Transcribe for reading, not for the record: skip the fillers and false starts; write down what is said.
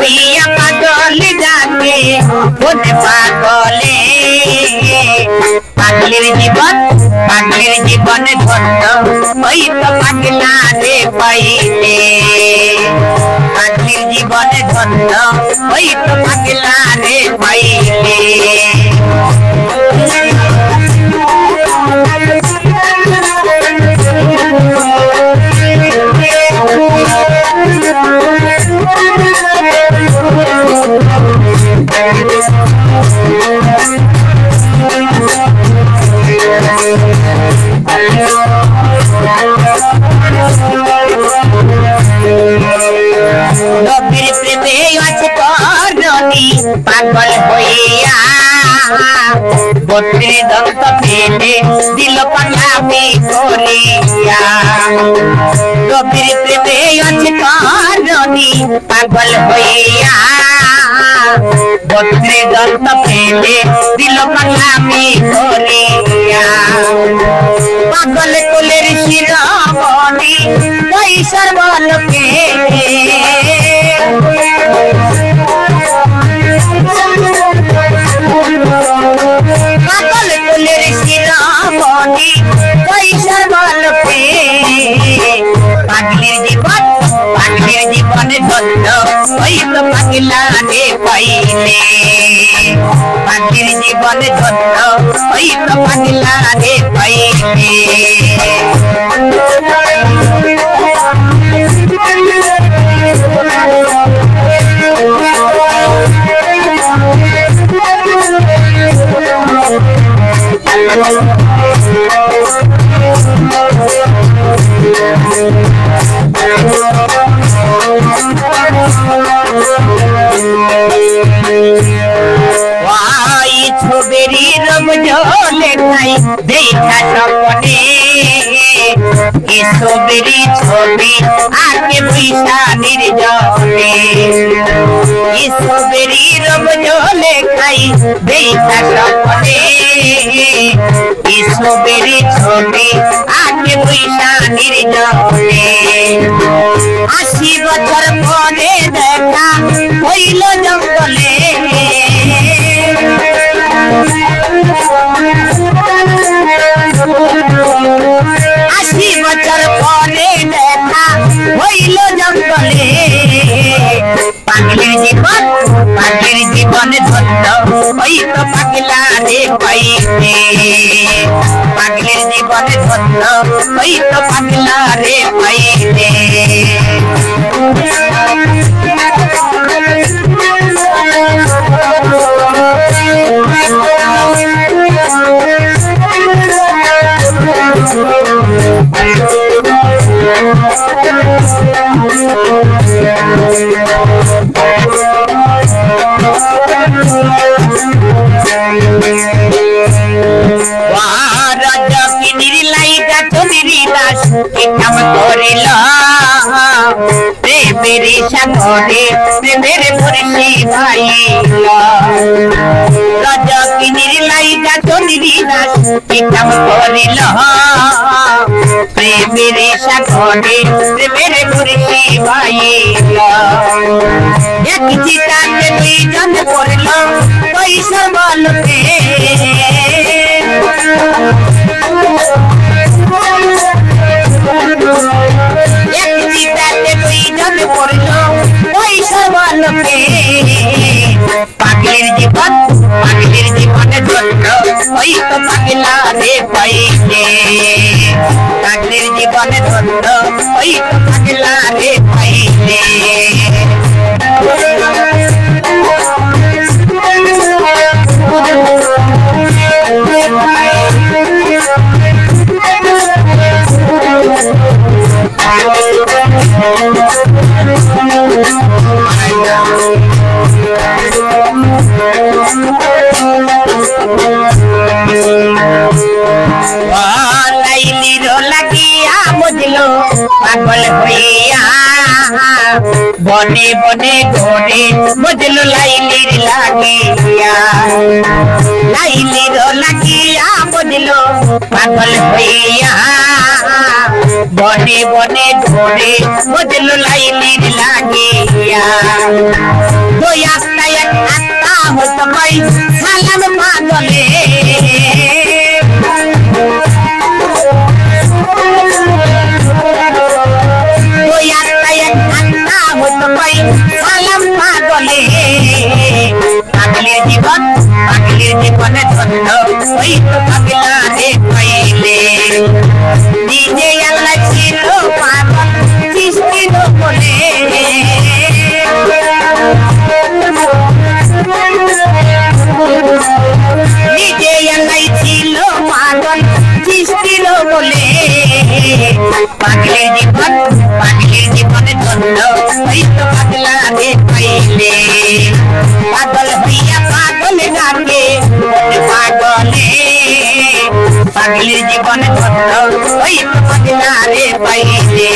হইয়া পাগল ডাকে মনে পাগলে পাগলের জীবনে ধন্য ওই তো পাগলা রে পাইলে পাগলের জীবনে ধন্য ওই তো পাগলা রে পাইলে নবীর প্রেমে আছে করনি পাগল হইয়া বত্রিশ দন্ত পেলে দিল পাগলামি করিয়া নবীর প্রেমে আছে করনি পাগল হইয়া বত্রিশ দন্ত পেলে দিল পাগলামি করিয়া পাগল কোলের শিরোমণি কৈশোর বলকে পাগল কোলের শিরোমণি কৈশোর বলকে পাগলের জীবনে ধন্য ওই তো পাগলা রে পাইলে পাগলের জীবনে ধন্য ওই তো পাগলা রে পাইলে ছবিরি রব ঝোলে খাই দেখা সপনে এ ছবিরি ছবি আগে পয়সা নির্জনে এ ছবিরি রব ঝোলে খাই দেখা সপনে এ ছবিরি ছবি আগে পয়সা নির্জনে 80 বছর পরে দেখা হইল জঙ্গলে 80 বছর পরে দেখা হইল জঙ্গলে পাগলের জীবনে ধন্য ওই তো পাগলা রে পাইলে পাগলের জীবনে ধন্য ওই তো পাগলা রে পাইলে প্রেমের সাগরে প্রেমের মুর্শি ভাইলা রজকিনীর লাইগা চলিরি দাস কি কাম করিল প্রেমের সাগরে প্রেমের মুর্শি ভাইলা এক চিতাতে দুইজন পড়ল কৈশোর বলকে পাগলের জীবনে ধন্য ওই তো পাগলা রে পাইলে পাগলের জীবনে ধন্য ওই তো পাগলা রে পাইলে পাগল হইয়া বনে বনে ঘোরে বুঝলো লাইলির লাগিয়া বুঝলো পাগল হইয়া বনে বনে ঘোরে বুঝলো লাইলির লাগিয়া হইতো কই সালাম পাগলে ওই আত্মায় ঠান্ডা হইতো কই সালাম পাগলে পাগলের জীবনে ধন্য ওই তো পাগলা রে পাইলে নিজে আল্লাহ ছিল পাগল সৃষ্টির বলে নিজে আল্লাহ ছিল পাগল সৃষ্টির বলে পাগলের জীবনে ধন্য ওই তো পাগলা রে পাইলে পাগল হইয়া পাগল ডাকে পাগলে পাগলের জীবনে ধন্য ওই তো পাগলা রে পাইলে।